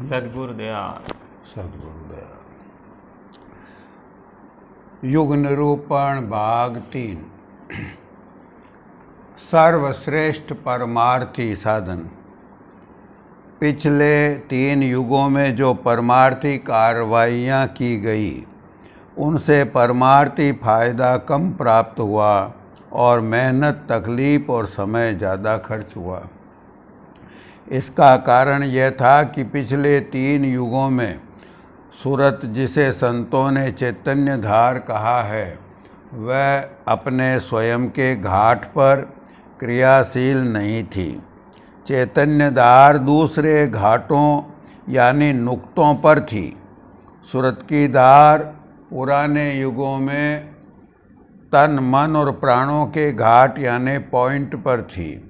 सद्गुरुदयाल। युग निरूपण भाग 3। सर्वश्रेष्ठ परमार्थी साधन। पिछले 3 युगों में जो परमार्थी कार्रवाइयाँ की गई उनसे परमार्थी फायदा कम प्राप्त हुआ और मेहनत, तकलीफ और समय ज़्यादा खर्च हुआ। इसका कारण यह था कि पिछले 3 युगों में सूरत, जिसे संतों ने चैतन्य धार कहा है, वह अपने स्वयं के घाट पर क्रियाशील नहीं थी। चैतन्य धार दूसरे घाटों यानी नुक्तों पर थी। सूरत की धार पुराने युगों में तन, मन और प्राणों के घाट यानी पॉइंट पर थी।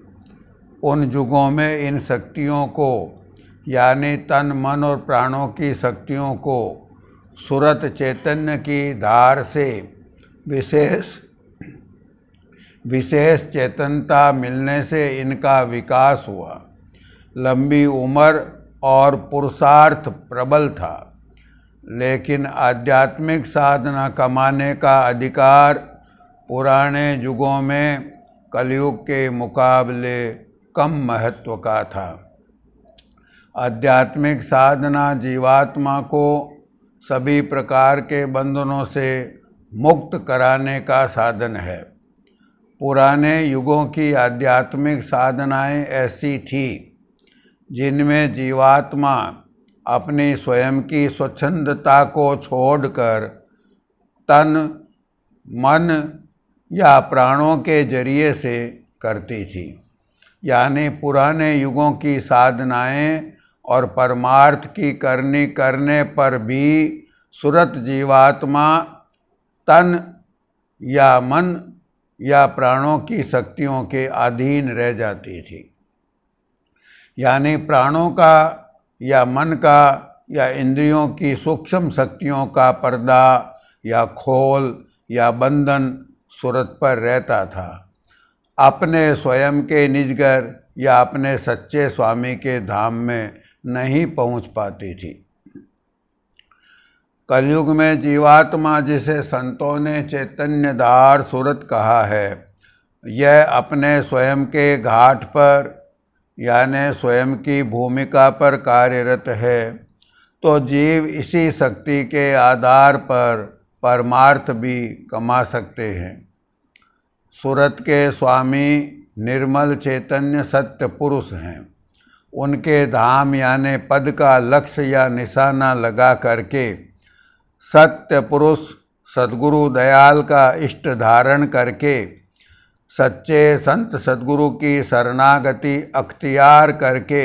उन युगों में इन शक्तियों को यानी तन, मन और प्राणों की शक्तियों को सूरत चैतन्य की धार से विशेष चेतनता मिलने से इनका विकास हुआ। लंबी उम्र और पुरुषार्थ प्रबल था, लेकिन आध्यात्मिक साधना कमाने का अधिकार पुराने युगों में कलयुग के मुकाबले कम महत्व का था। आध्यात्मिक साधना जीवात्मा को सभी प्रकार के बंधनों से मुक्त कराने का साधन है। पुराने युगों की आध्यात्मिक साधनाएं ऐसी थी जिनमें जीवात्मा अपनी स्वयं की स्वच्छंदता को छोड़कर तन, मन या प्राणों के जरिए से करती थी। यानी पुराने युगों की साधनाएं और परमार्थ की करने पर भी सूरत जीवात्मा तन या मन या प्राणों की शक्तियों के अधीन रह जाती थी। यानी प्राणों का या मन का या इंद्रियों की सूक्ष्म शक्तियों का पर्दा या खोल या बंधन सूरत पर रहता था। अपने स्वयं के निजगर या अपने सच्चे स्वामी के धाम में नहीं पहुंच पाती थी। कलयुग में जीवात्मा, जिसे संतों ने चैतन्य धार सूरत कहा है, यह अपने स्वयं के घाट पर यानी स्वयं की भूमिका पर कार्यरत है। तो जीव इसी शक्ति के आधार पर परमार्थ भी कमा सकते हैं। सूरत के स्वामी निर्मल चैतन्य सत्य पुरुष हैं। उनके धाम यानी पद का लक्ष्य या निशाना लगा करके सत्य पुरुष सद्गुरु दयाल का इष्ट धारण करके सच्चे संत सद्गुरु की शरणागति अख्तियार करके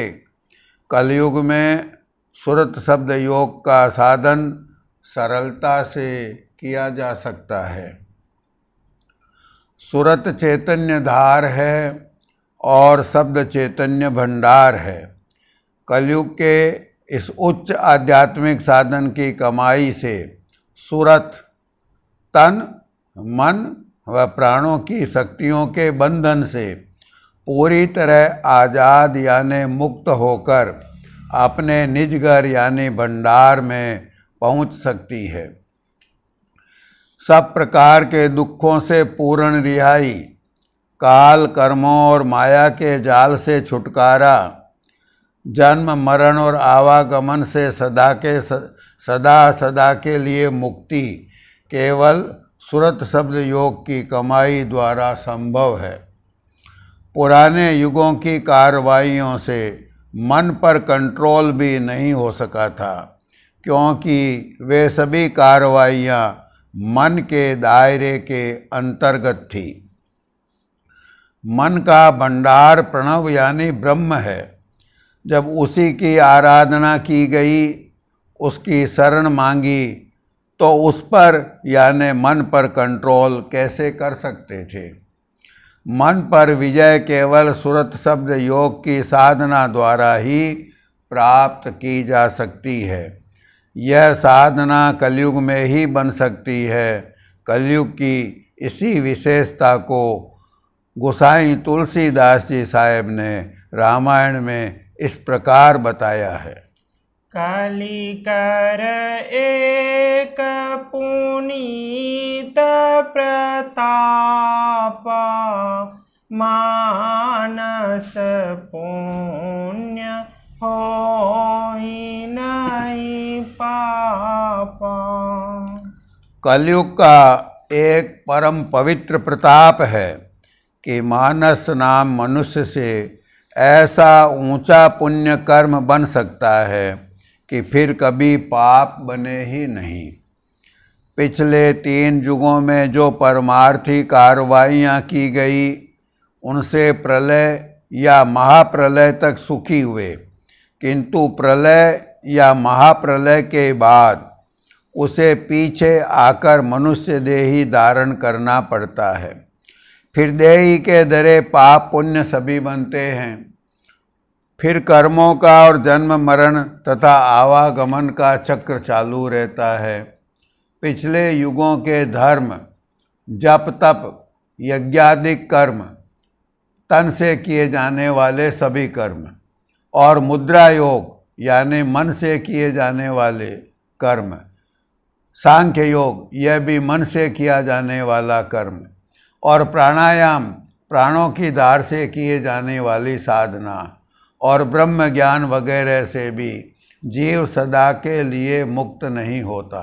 कलयुग में सूरत शब्द योग का साधन सरलता से किया जा सकता है। सूरत चैतन्य धार है और शब्द चैतन्य भंडार है। कलयुग के इस उच्च आध्यात्मिक साधन की कमाई से सूरत तन, मन व प्राणों की शक्तियों के बंधन से पूरी तरह आज़ाद यानी मुक्त होकर अपने निजगर यानी भंडार में पहुंच सकती है। सब प्रकार के दुखों से पूर्ण रिहाई, काल, कर्मों और माया के जाल से छुटकारा, जन्म, मरण और आवागमन से सदा के लिए मुक्ति केवल सूरत शब्द योग की कमाई द्वारा संभव है। पुराने युगों की कार्रवाइयों से मन पर कंट्रोल भी नहीं हो सका था, क्योंकि वे सभी कार्रवाइयाँ मन के दायरे के अंतर्गत थी। मन का भंडार प्रणव यानी ब्रह्म है। जब उसी की आराधना की गई, उसकी शरण मांगी, तो उस पर यानी मन पर कंट्रोल कैसे कर सकते थे। मन पर विजय केवल सूरत शब्द योग की साधना द्वारा ही प्राप्त की जा सकती है। यह साधना कलयुग में ही बन सकती है। कलयुग की इसी विशेषता को गोसाई तुलसीदास जी साहेब ने रामायण में इस प्रकार बताया है। कलिकर एक पुनीत प्रताप, मानस पुण्य होई नहीं पापा। कलयुग का एक परम पवित्र प्रताप है कि मानस नाम मनुष्य से ऐसा ऊंचा पुण्य कर्म बन सकता है कि फिर कभी पाप बने ही नहीं। पिछले 3 युगों में जो परमार्थी कार्रवाइयाँ की गई, उनसे प्रलय या महाप्रलय तक सुखी हुए, किंतु प्रलय या महाप्रलय के बाद उसे पीछे आकर मनुष्य देही धारण करना पड़ता है। फिर देही के दरे पाप पुण्य सभी बनते हैं। फिर कर्मों का और जन्म मरण तथा आवागमन का चक्र चालू रहता है। पिछले युगों के धर्म, जप तप, यज्ञादिक कर्म, तन से किए जाने वाले सभी कर्म, और मुद्रा योग यानी मन से किए जाने वाले कर्म, सांख्य योग यह भी मन से किया जाने वाला कर्म, और प्राणायाम प्राणों की धार से किए जाने वाली साधना, और ब्रह्म ज्ञान वगैरह से भी जीव सदा के लिए मुक्त नहीं होता।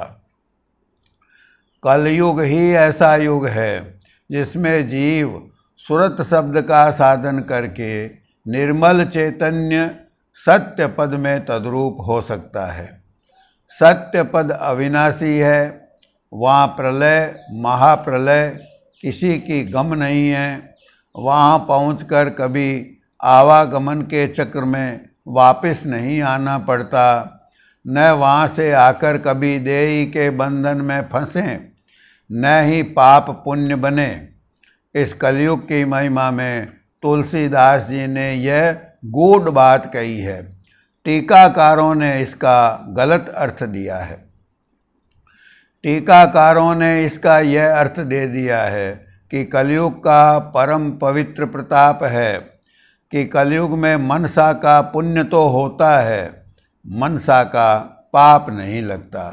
कलयुग ही ऐसा युग है जिसमें जीव सुरत शब्द का साधन करके निर्मल चैतन्य सत्य पद में तद्रूप हो सकता है। सत्य पद अविनाशी है, वहाँ प्रलय महाप्रलय किसी की गम नहीं है। वहाँ पहुंचकर कभी आवागमन के चक्र में वापस नहीं आना पड़ता, न वहाँ से आकर कभी देही के बंधन में फंसें, न ही पाप पुण्य बने। इस कलयुग की महिमा में तुलसीदास जी ने यह गूढ़ बात कही है। टीकाकारों ने इसका गलत अर्थ दिया है। टीकाकारों ने इसका यह अर्थ दे दिया है कि कलयुग का परम पवित्र प्रताप है कि कलयुग में मनसा का पुण्य तो होता है, मनसा का पाप नहीं लगता।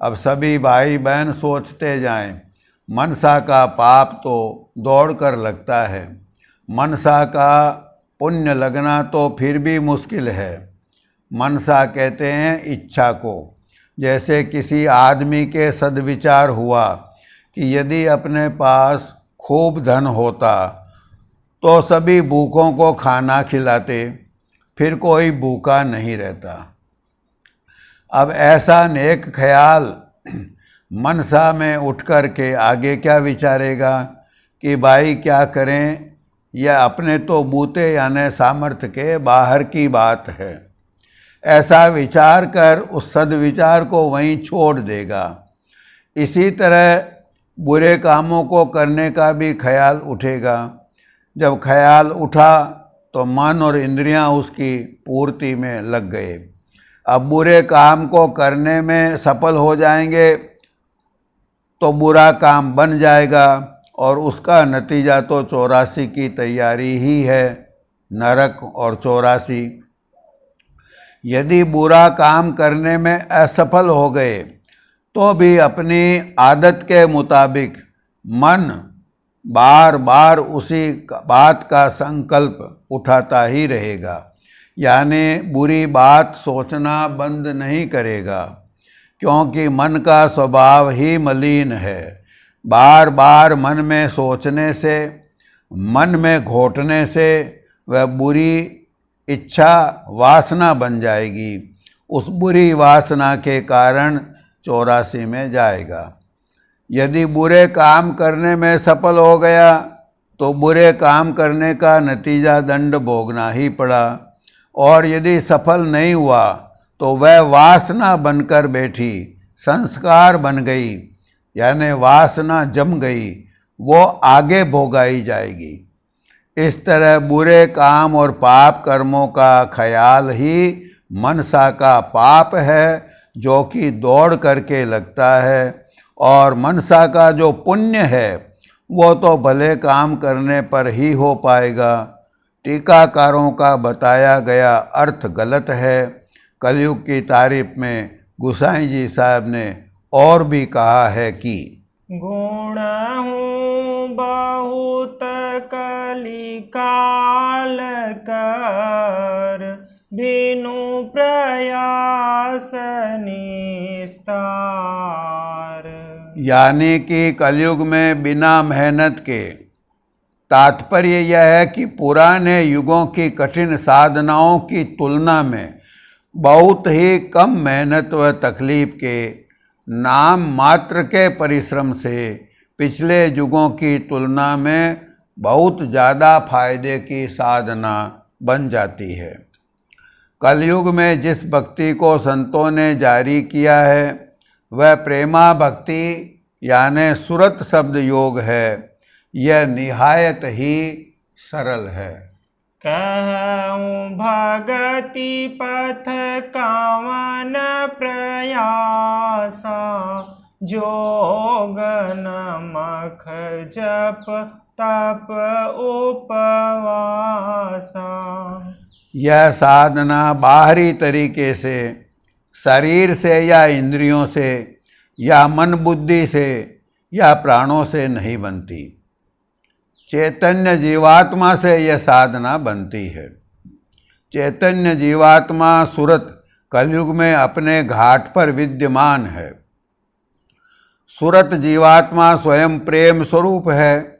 अब सभी भाई बहन सोचते जाएं, मनसा का पाप तो दौड़ कर लगता है, मनसा का पुण्य लगना तो फिर भी मुश्किल है। मनसा कहते हैं इच्छा को। जैसे किसी आदमी के सद्विचार हुआ कि यदि अपने पास खूब धन होता तो सभी भूखों को खाना खिलाते, फिर कोई भूखा नहीं रहता। अब ऐसा नेक ख्याल मनसा में उठ कर के आगे क्या विचारेगा कि भाई क्या करें, यह अपने तो बूते यानी सामर्थ्य के बाहर की बात है। ऐसा विचार कर उस सद्विचार को वहीं छोड़ देगा। इसी तरह बुरे कामों को करने का भी ख्याल उठेगा। जब ख्याल उठा तो मन और इंद्रियां उसकी पूर्ति में लग गए। अब बुरे काम को करने में सफल हो जाएंगे तो बुरा काम बन जाएगा, और उसका नतीजा तो 84 की तैयारी ही है, नरक और 84। यदि बुरा काम करने में असफल हो गए तो भी अपनी आदत के मुताबिक मन बार बार उसी बात का संकल्प उठाता ही रहेगा, यानी बुरी बात सोचना बंद नहीं करेगा, क्योंकि मन का स्वभाव ही मलिन है। बार बार मन में सोचने से, मन में घोटने से वह बुरी इच्छा वासना बन जाएगी। उस बुरी वासना के कारण 84 में जाएगा। यदि बुरे काम करने में सफल हो गया तो बुरे काम करने का नतीजा दंड भोगना ही पड़ा, और यदि सफल नहीं हुआ तो वह वासना बनकर बैठी, संस्कार बन गई, यानी वासना जम गई, वो आगे भोगाई जाएगी। इस तरह बुरे काम और पाप कर्मों का ख्याल ही मनसा का पाप है, जो कि दौड़ करके लगता है, और मनसा का जो पुण्य है वो तो भले काम करने पर ही हो पाएगा। टीकाकारों का बताया गया अर्थ गलत है। कलयुग की तारीफ में गोसाई जी साहब ने और भी कहा है कि गुण हूँ बहुत कली काल कर, बिनु प्रयास निस्तार। यानी कि कलयुग में बिना मेहनत के, तात्पर्य यह है कि पुराने युगों की कठिन साधनाओं की तुलना में बहुत ही कम मेहनत व तकलीफ के, नाम मात्र के परिश्रम से पिछले युगों की तुलना में बहुत ज़्यादा फायदे की साधना बन जाती है। कलयुग में जिस भक्ति को संतों ने जारी किया है वह प्रेमा भक्ति यानी सुरत शब्द योग है। यह निहायत ही सरल है। कहूँ भगति पथ कावन प्रयासा, जोग नमख जप तप उपवासा। यह साधना बाहरी तरीके से, शरीर से या इंद्रियों से या मन बुद्धि से या प्राणों से नहीं बनती, चैतन्य जीवात्मा से यह साधना बनती है। चैतन्य जीवात्मा सुरत कलयुग में अपने घाट पर विद्यमान है। सुरत जीवात्मा स्वयं प्रेम स्वरूप है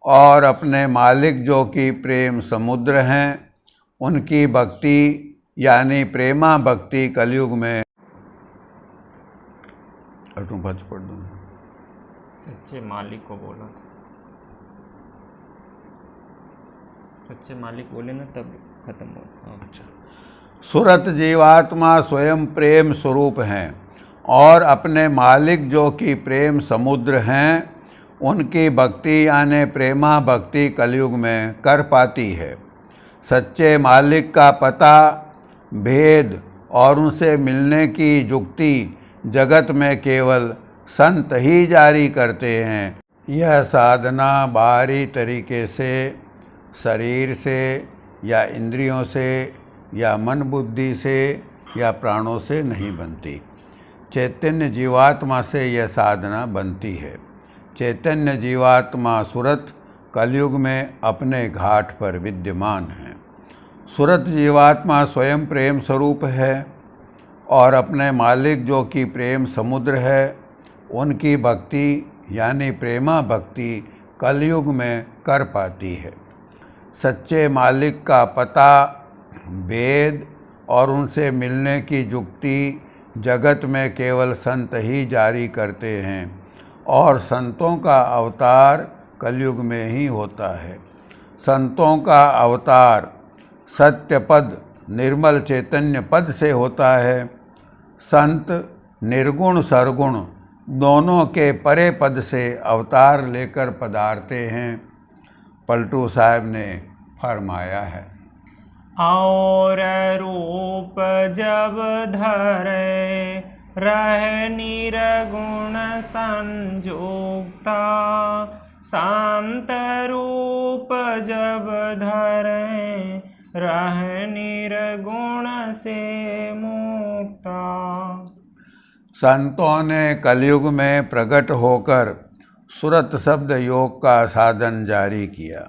और अपने मालिक जो कि प्रेम समुद्र हैं, उनकी भक्ति यानी प्रेमा भक्ति कलयुग में पढ़ दूँ सच्चे मालिक को बोला था, सच्चे मालिक बोले ना तब खत्म होता। अच्छा, सुरत जीवात्मा स्वयं प्रेम स्वरूप हैं और अपने मालिक जो कि प्रेम समुद्र हैं, उनकी भक्ति यानी प्रेमा भक्ति कलयुग में कर पाती है। सच्चे मालिक का पता, भेद और उनसे मिलने की युक्ति जगत में केवल संत ही जारी करते हैं। यह साधना बाहरी तरीके से, शरीर से या इंद्रियों से या मन बुद्धि से या प्राणों से नहीं बनती, चैतन्य जीवात्मा से यह साधना बनती है। चैतन्य जीवात्मा सुरत कलयुग में अपने घाट पर विद्यमान है। सुरत जीवात्मा स्वयं प्रेम स्वरूप है और अपने मालिक जो कि प्रेम समुद्र है, उनकी भक्ति यानी प्रेमा भक्ति कलयुग में कर पाती है। सच्चे मालिक का पता, भेद और उनसे मिलने की युक्ति जगत में केवल संत ही जारी करते हैं और संतों का अवतार कलयुग में ही होता है। संतों का अवतार सत्य पद, निर्मल चैतन्य पद से होता है। संत निर्गुण सरगुण दोनों के परे पद से अवतार लेकर पधारते हैं। पलटू साहब ने फरमाया है, और रूप जब धरे रह निर्गुण संयुक्ता, शांत रूप जब धरे रह निर्गुण से मुक्ता। संतों ने कलयुग में प्रकट होकर सुरत शब्द योग का साधन जारी किया।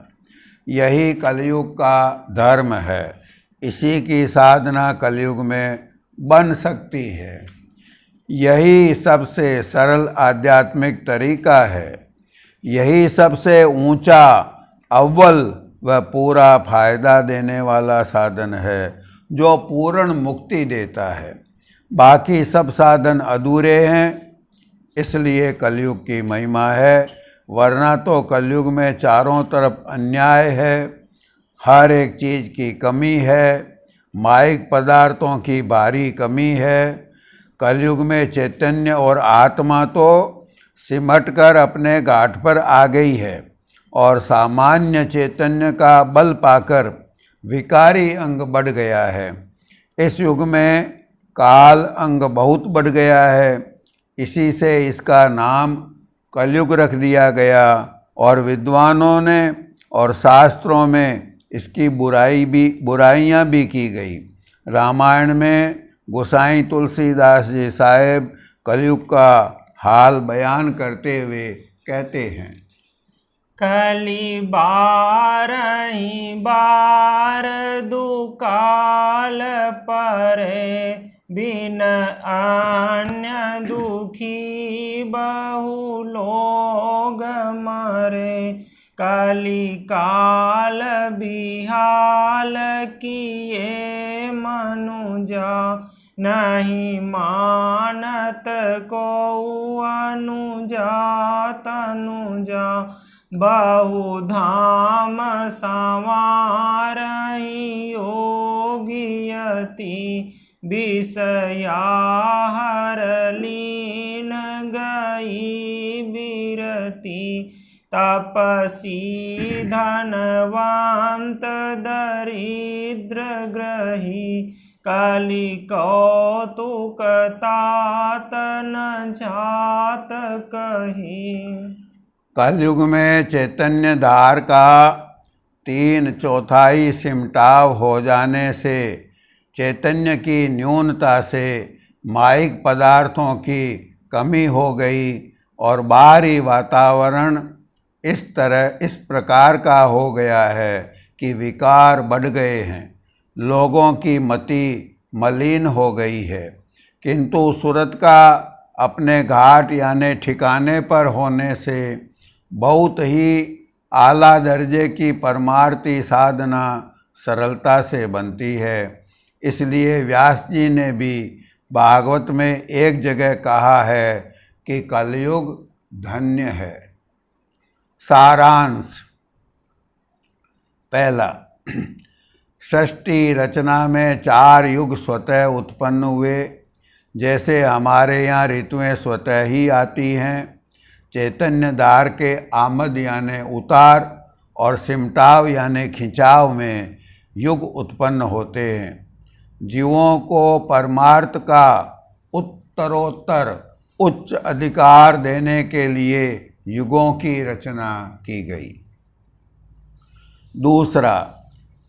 यही कलयुग का धर्म है। इसी की साधना कलयुग में बन सकती है। यही सबसे सरल आध्यात्मिक तरीका है। यही सबसे ऊंचा, अव्वल व पूरा फायदा देने वाला साधन है जो पूर्ण मुक्ति देता है। बाकी सब साधन अधूरे हैं, इसलिए कलयुग की महिमा है। वरना तो कलयुग में चारों तरफ अन्याय है, हर एक चीज़ की कमी है, माइक पदार्थों की भारी कमी है। कलयुग में चैतन्य और आत्मा तो सिमटकर अपने घाट पर आ गई है और सामान्य चैतन्य का बल पाकर विकारी अंग बढ़ गया है। इस युग में काल अंग बहुत बढ़ गया है, इसी से इसका नाम कलयुग रख दिया गया और विद्वानों ने और शास्त्रों में इसकी बुराइयां भी की गई। रामायण में गोसाई तुलसीदास जी साहेब कलयुग का हाल बयान करते हुए कहते हैं, कली बारही बार दुकाल परे, बिन अन्य दुखी बहु लोग मरे। कली काल बिहाल किए मनुजा, नहीं मानत को अनुजा तनुजा। बहु धाम संवारहि योगियति, विषया हर लीन गई बिरति। तपसी धनवंत दरिद्र ग्रही, कलि कौतुक तात न जात कही। कलयुग में चैतन्य धार का 3/4 सिमटाव हो जाने से चैतन्य की न्यूनता से माइक पदार्थों की कमी हो गई और बाहरी वातावरण इस प्रकार का हो गया है कि विकार बढ़ गए हैं, लोगों की मति मलिन हो गई है। किंतु सूरत का अपने घाट यानी ठिकाने पर होने से बहुत ही आला दर्जे की परमार्थी साधना सरलता से बनती है। इसलिए व्यास जी ने भी भागवत में एक जगह कहा है कि कलयुग धन्य है। सारांश, पहला, सृष्टि रचना में 4 युग स्वतः उत्पन्न हुए। जैसे हमारे यहाँ ऋतुएं स्वतः ही आती हैं, चैतन्य धार के आमद यानि उतार और सिमटाव यानि खिंचाव में युग उत्पन्न होते हैं। जीवों को परमार्थ का उत्तरोत्तर उच्च अधिकार देने के लिए युगों की रचना की गई। दूसरा,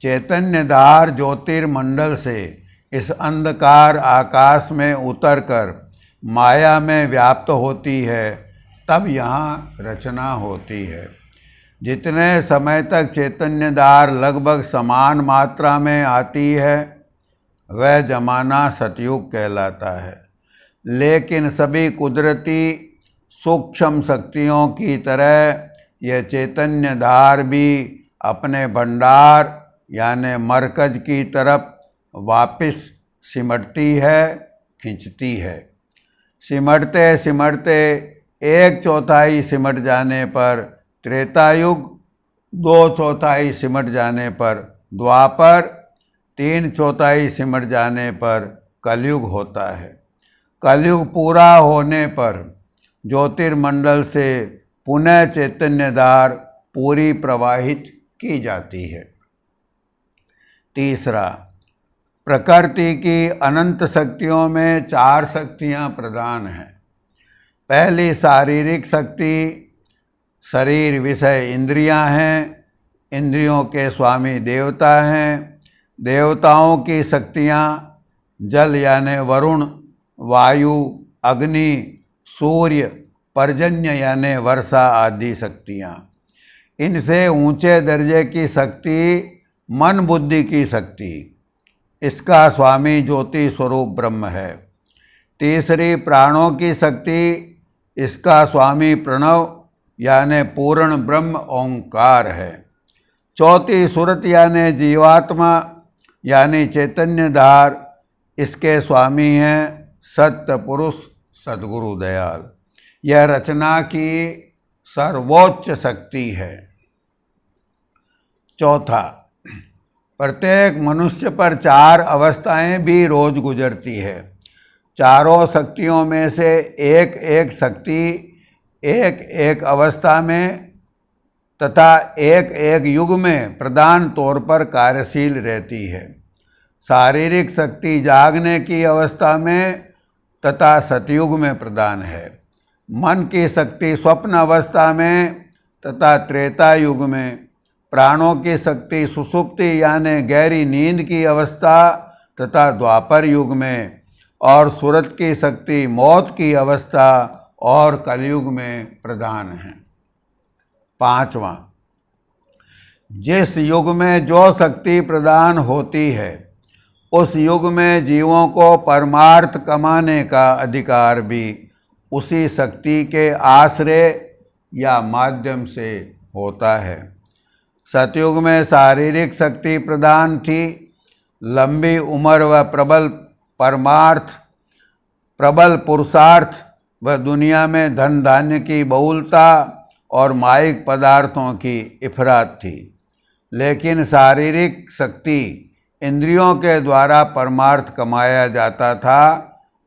चैतन्य धार ज्योतिर्मंडल से इस अंधकार आकाश में उतरकर माया में व्याप्त होती है, तब यहाँ रचना होती है। जितने समय तक चैतन्य धार लगभग समान मात्रा में आती है, वह जमाना सतयुग कहलाता है। लेकिन सभी कुदरती सूक्ष्म शक्तियों की तरह यह चैतन्य धार भी अपने भंडार यानी मरकज की तरफ वापस सिमटती है, खींचती है। सिमटते सिमटते 1/4 सिमट जाने पर त्रेतायुग, 2/4 सिमट जाने पर द्वापर, 3/4 सिमट जाने पर कलयुग होता है। कलयुग पूरा होने पर ज्योतिर्मंडल से पुनः चैतन्य धार पूरी प्रवाहित की जाती है। तीसरा, प्रकृति की अनंत शक्तियों में 4 शक्तियाँ प्रधान हैं। पहली शारीरिक शक्ति, शरीर विषय इंद्रियां हैं, इंद्रियों के स्वामी देवता हैं। देवताओं की शक्तियां जल यानि वरुण, वायु, अग्नि, सूर्य, पर्जन्य यानि वर्षा आदि शक्तियां। इनसे ऊंचे दर्जे की शक्ति मन बुद्धि की शक्ति, इसका स्वामी ज्योति स्वरूप ब्रह्म है। तीसरी प्राणों की शक्ति, इसका स्वामी प्रणव यानि पूर्ण ब्रह्म ओंकार है। चौथी सुरत यानि जीवात्मा यानी चैतन्य धार, इसके स्वामी हैं सत्य पुरुष सद्गुरु दयाल। यह रचना की सर्वोच्च शक्ति है। चौथा, प्रत्येक मनुष्य पर 4 अवस्थाएं भी रोज गुजरती है। चारों शक्तियों में से एक एक शक्ति एक एक अवस्था में तथा एक एक युग में प्रधान तौर पर कार्यशील रहती है। शारीरिक शक्ति जागने की अवस्था में तथा सतयुग में प्रधान है। मन की शक्ति स्वप्न अवस्था में तथा त्रेता युग में। प्राणों की शक्ति सुषुप्ति यानि गहरी नींद की अवस्था तथा द्वापर युग में। और सूरत की शक्ति मौत की अवस्था और कलयुग में प्रधान है। 5वां, जिस युग में जो शक्ति प्रदान होती है उस युग में जीवों को परमार्थ कमाने का अधिकार भी उसी शक्ति के आश्रय या माध्यम से होता है। सतयुग में शारीरिक शक्ति प्रदान थी। लंबी उम्र व प्रबल पुरुषार्थ व दुनिया में धन धान्य की बहुलता और मायिक पदार्थों की इफरात थी। लेकिन शारीरिक शक्ति इंद्रियों के द्वारा परमार्थ कमाया जाता था,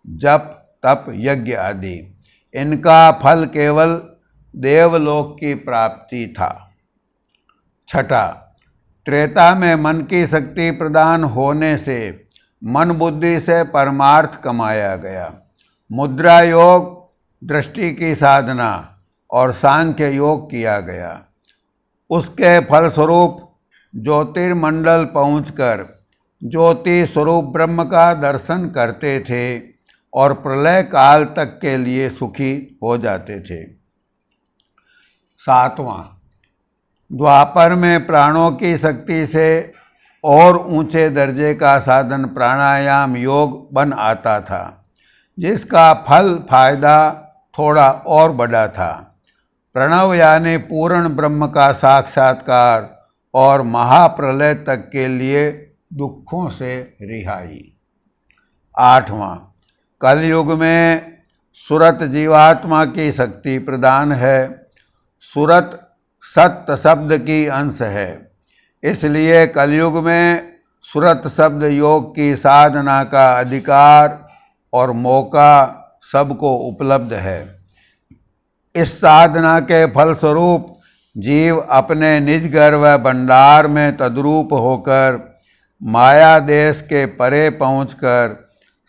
जप तप यज्ञ आदि। इनका फल केवल देवलोक की प्राप्ति था। 6, त्रेता में मन की शक्ति प्रदान होने से मन बुद्धि से परमार्थ कमाया गया। मुद्रा योग, दृष्टि की साधना और सांख्य योग किया गया। उसके फलस्वरूप ज्योतिर्मंडल पहुंचकर ज्योति स्वरूप ब्रह्म का दर्शन करते थे और प्रलय काल तक के लिए सुखी हो जाते थे। 7वां, द्वापर में प्राणों की शक्ति से और ऊंचे दर्जे का साधन प्राणायाम योग बन आता था, जिसका फल फायदा थोड़ा और बड़ा था। प्रणव यानी पूर्ण ब्रह्म का साक्षात्कार और महाप्रलय तक के लिए दुखों से रिहाई। 8वां, कलयुग में सुरत जीवात्मा की शक्ति प्रदान है। सुरत सत्य शब्द की अंश है, इसलिए कलयुग में सुरत शब्द योग की साधना का अधिकार और मौका सबको उपलब्ध है। इस साधना के फलस्वरूप जीव अपने निज घर व भंडार में तद्रूप होकर माया देश के परे पहुंचकर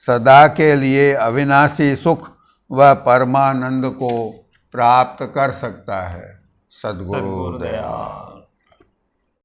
सदा के लिए अविनाशी सुख व परमानंद को प्राप्त कर सकता है। सद्गुरु दया।